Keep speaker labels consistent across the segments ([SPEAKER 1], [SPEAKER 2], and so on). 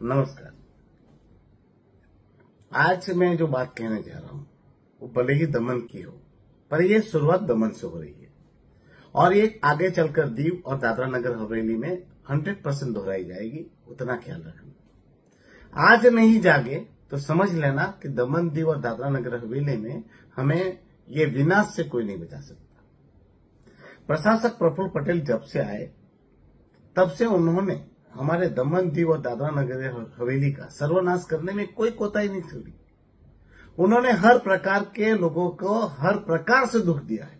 [SPEAKER 1] नमस्कार। आज मैं जो बात कहने जा रहा हूं वो भले ही दमन की हो, पर यह शुरुआत दमन से हो रही है और ये आगे चलकर दीव और दादरा नगर हवेली में 100% दोहराई जाएगी। उतना ख्याल रखना। आज नहीं जागे तो समझ लेना कि दमन, दीव और दादरा नगर हवेली में हमें ये विनाश से कोई नहीं बचा सकता। प्रशासक प्रफुल्ल पटेल जब से आए तब से उन्होंने हमारे दमन, दीव और दादरा नगर हवेली का सर्वनाश करने में कोई कोताही नहीं छोड़ी। उन्होंने हर प्रकार के लोगों को हर प्रकार से दुख दिया है,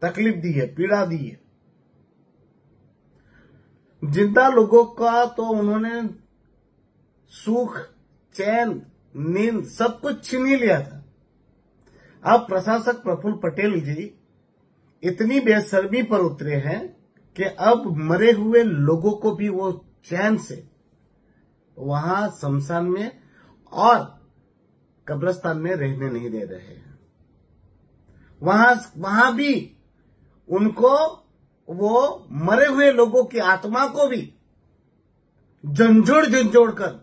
[SPEAKER 1] तकलीफ दी है, पीड़ा दी है। जिंदा लोगों का तो उन्होंने सुख, चैन, नींद सब कुछ छीन ही लिया था। अब प्रशासक प्रफुल्ल पटेल जी इतनी बेशर्मी पर उतरे हैं कि अब मरे हुए लोगों को भी वो चैन से वहां शमशान में और कब्रिस्तान में रहने नहीं दे रहे हैं। वहां भी उनको, वो मरे हुए लोगों की आत्मा को भी झंझोड़ कर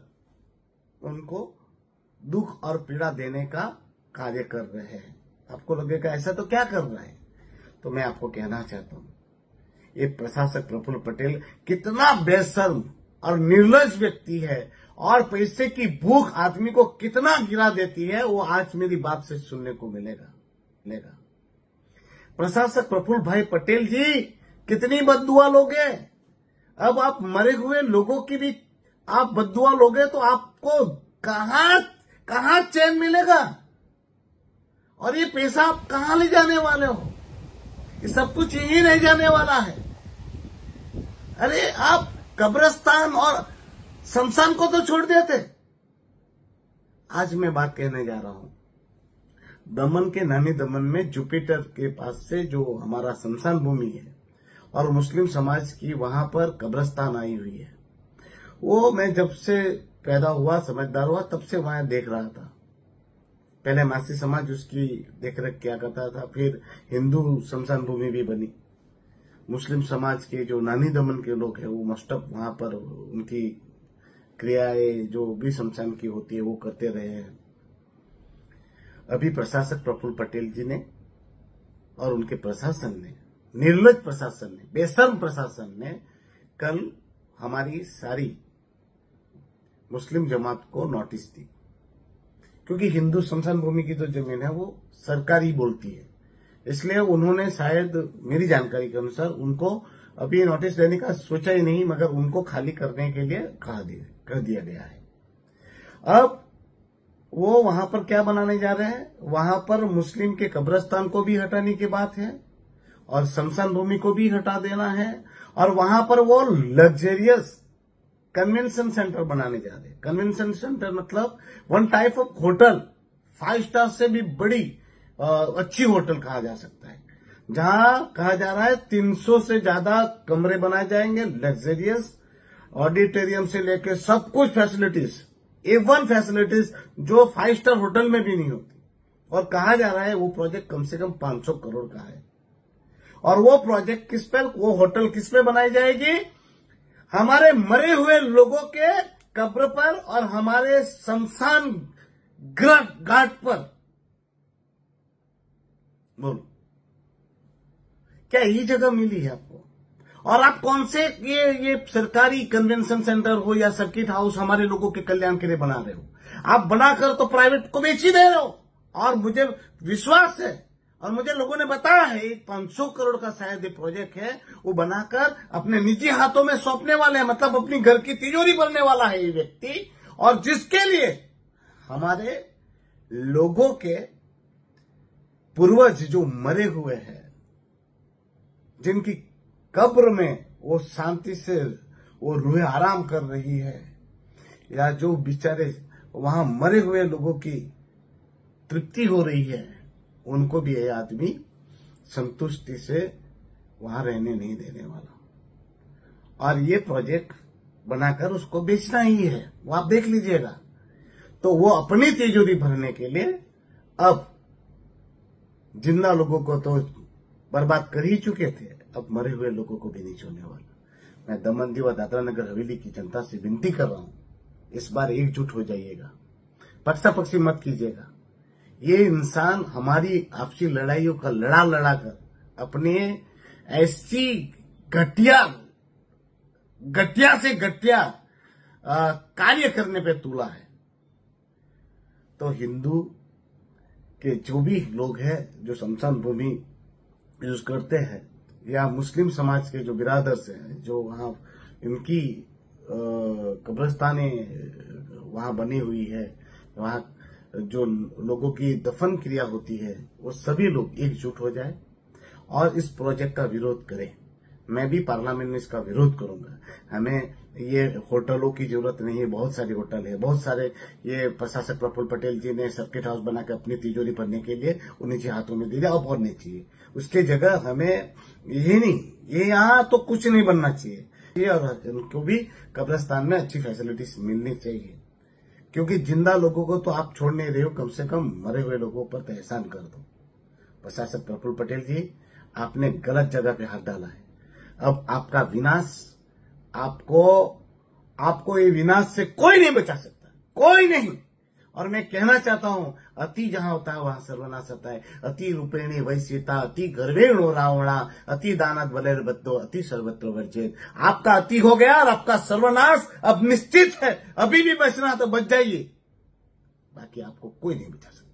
[SPEAKER 1] उनको दुख और पीड़ा देने का कार्य कर रहे हैं। आपको लगेगा ऐसा तो क्या कर रहा है, तो मैं आपको कहना चाहता हूं, ये प्रशासक प्रफुल्ल पटेल कितना बेशर्म और निर्लज व्यक्ति है और पैसे की भूख आदमी को कितना गिरा देती है, वो आज मेरी बात से सुनने को मिलेगा। प्रशासक प्रफुल्ल भाई पटेल जी कितनी बद्दुआ लोगे। अब आप मरे हुए लोगों की भी आप बद्दुआ लोगे तो आपको कहां चैन मिलेगा, और ये पैसा आप कहां ले जाने वाले हो। ये सब कुछ यही रह जाने वाला है। अरे आप कब्रिस्तान और शमशान को तो छोड़ देते। आज मैं बात कहने जा रहा हूं, दमन के नानी दमन में जुपिटर के पास से जो हमारा शमशान भूमि है और मुस्लिम समाज की वहां पर कब्रिस्तान आई हुई है, वो मैं जब से पैदा हुआ, समझदार हुआ, तब से वहां देख रहा था। पहले मासी समाज उसकी देखरेख किया करता था, फिर हिंदू शमशान भूमि भी बनी। मुस्लिम समाज के जो नानी दमन के लोग हैं वो मस्टअप वहां पर उनकी क्रियाएं जो भी शमशान की होती है वो करते रहे हैं। अभी प्रशासक प्रफुल्ल पटेल जी ने और उनके प्रशासन ने, निर्लज प्रशासन ने, बेशर्म प्रशासन ने कल हमारी सारी मुस्लिम जमात को नोटिस दी, क्योंकि हिंदू शमशान भूमि की जो जमीन है वो सरकारी बोलती है, इसलिए उन्होंने शायद मेरी जानकारी के अनुसार उनको अभी नोटिस देने का सोचा ही नहीं, मगर उनको खाली करने के लिए कर दिया गया है। अब वो वहां पर क्या बनाने जा रहे हैं, वहां पर मुस्लिम के कब्रिस्तान को भी हटाने की बात है और शमशान भूमि को भी हटा देना है, और वहां पर वो लग्जरियस कन्वेंशन सेंटर बनाने जा रहे हैं। कन्वेंशन सेंटर मतलब one type of hotel, 5 star से भी बड़ी अच्छी होटल कहा जा सकता है, जहां कहा जा रहा है 300 से ज्यादा कमरे बनाए जाएंगे, लग्जरियस ऑडिटोरियम से लेकर सब कुछ फैसिलिटीज, A1 फैसिलिटीज जो 5 स्टार होटल में भी नहीं होती। और कहा जा रहा है वो प्रोजेक्ट कम से कम 500 करोड़ का है। और वो प्रोजेक्ट किस पर, वो होटल किस पे बनाई जाएगी, हमारे मरे हुए लोगों के कब्र पर और हमारे शमशान घाट पर। बोलो, क्या यही जगह मिली है आपको? और आप कौन से ये सरकारी कन्वेंशन सेंटर हो या सर्किट हाउस हमारे लोगों के कल्याण के लिए बना रहे हो? आप बनाकर तो प्राइवेट को बेच ही दे रहे हो। और मुझे विश्वास है और मुझे लोगों ने बताया है, एक 500 करोड़ का शायद ये प्रोजेक्ट है, वो बनाकर अपने निजी हाथों में सौंपने वाले हैं, मतलब अपनी घर की तिजोरी भरने वाला है ये व्यक्ति। और जिसके लिए हमारे लोगों के पूर्वज जो मरे हुए हैं, जिनकी कब्र में वो शांति से वो रूह आराम कर रही है, या जो बेचारे वहां मरे हुए लोगों की तृप्ति हो रही है, उनको भी ये आदमी संतुष्टि से वहां रहने नहीं देने वाला। और ये प्रोजेक्ट बनाकर उसको बेचना ही है, वो आप देख लीजिएगा। तो वो अपनी तिजोरी भरने के लिए अब जिंदा लोगों को तो बर्बाद कर ही चुके थे, अब मरे हुए लोगों को भी नहीं छोड़ने वाला। मैं दमन दीव और दादरा नगर हवेली की जनता से विनती कर रहा हूं, इस बार एकजुट हो जाइएगा, पक्षापक्षी मत कीजिएगा। ये इंसान हमारी आपसी लड़ाइयों का लड़ा कर अपने ऐसी घटिया से घटिया कार्य करने पे तुला है। तो हिंदू के जो भी लोग हैं जो शमशान भूमि यूज करते हैं, या मुस्लिम समाज के जो बिरादर्स हैं, जो वहां इनकी कब्रिस्तानें वहां बनी हुई है, वहां जो लोगों की दफन क्रिया होती है, वो सभी लोग एकजुट हो जाए और इस प्रोजेक्ट का विरोध करें। मैं भी पार्लियामेंट में इसका विरोध करूंगा। हमें ये होटलों की जरूरत नहीं है, बहुत सारे होटल है, बहुत सारे। ये प्रशासक प्रफुल्ल पटेल जी ने सर्किट हाउस बनाकर अपनी तिजोरी भरने के लिए उन्हीं के हाथों में दे दिया, अब और नहीं चाहिए। उसके जगह हमें ये नहीं, ये यहाँ तो कुछ नहीं बनना चाहिए, और उनको भी कब्रिस्तान में अच्छी फैसिलिटीज मिलनी चाहिए। क्योंकि जिंदा लोगों को तो आप छोड़ नहीं रहे हो, कम से कम मरे हुए लोगों पर तो एहसान कर दो। प्रशासक प्रफुल्ल पटेल जी, आपने गलत जगह पे हाथ डाला है। अब आपका विनाश, आपको ये विनाश से कोई नहीं बचा सकता, कोई नहीं। और मैं कहना चाहता हूं, अति जहां होता है वहां सर्वनाश होता है। अति रूपेणी वैश्यता, अति गर्वेणो रावणा, अति दानात बलेर्बद्धो, अति सर्वत्र वर्जित। आपका अति हो गया और आपका सर्वनाश अब निश्चित है। अभी भी बचना तो बच जाइए, बाकी आपको कोई नहीं बचा सकता।